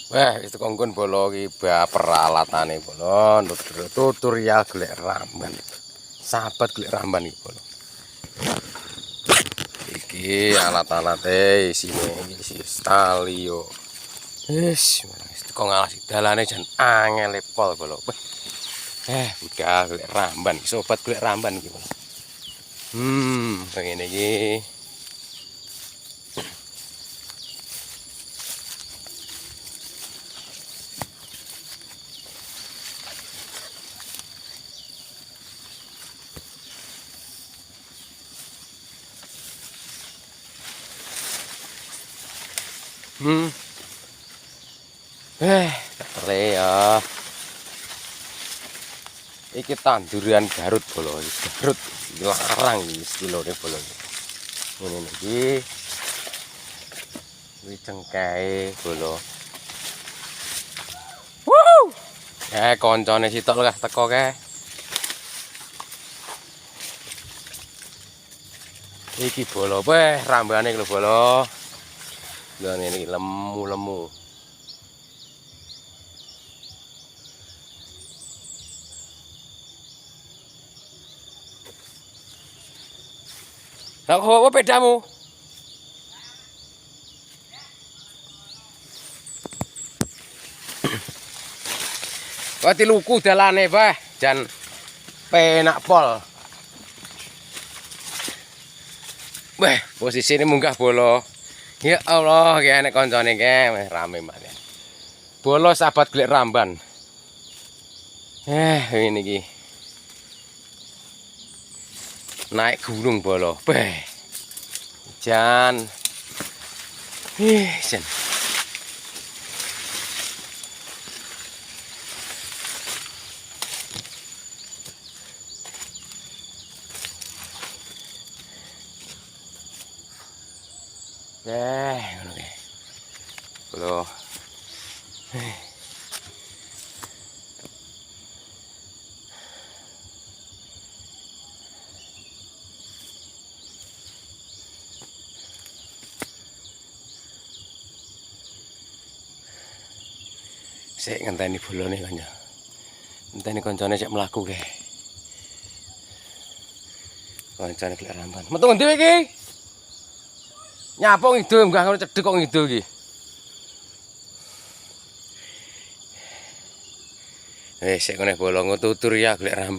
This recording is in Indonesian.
Wah, itu kongkon bolo ki peralatane bolo, tutorial golek ramban. Sahabat golek ramban iki bolo. Iki alat-alate isine isi tali yo. Wis, teko ngalas dalane jan angel pol bolo. Udah golek ramban, sobat golek ramban iki bolo. Ngene iki. Tele ya. Iki tanduran Garut bolo, Garut larang iki istilahne bolo. Ngene iki. Kuwi cengkeh bolo. Wuh! Koncone sitok lah teko ke. Iki bolo, rambane lho bolo. Lha ngene iki lemu-lemu. Lah kok apa pedamu? Kok diluku dalane, jan penak pol. Posisi ini munggah bolo. Ya Allah, kayak enek koncone kae rame banget. Bolo sahabat golek ramban. Ini iki. Naik gunung bolo. Jan. Jan. Ngono kae. Bolo. Sik ngenteni bolone kanca. Ngenteni koncone sik mlaku kae. Koncone golek ramban. Metu ngendi iki? Nyapa ngidul enggak ngono cedhek kok ngidul iki. Sik ngene bolong tutur ya golek ramban.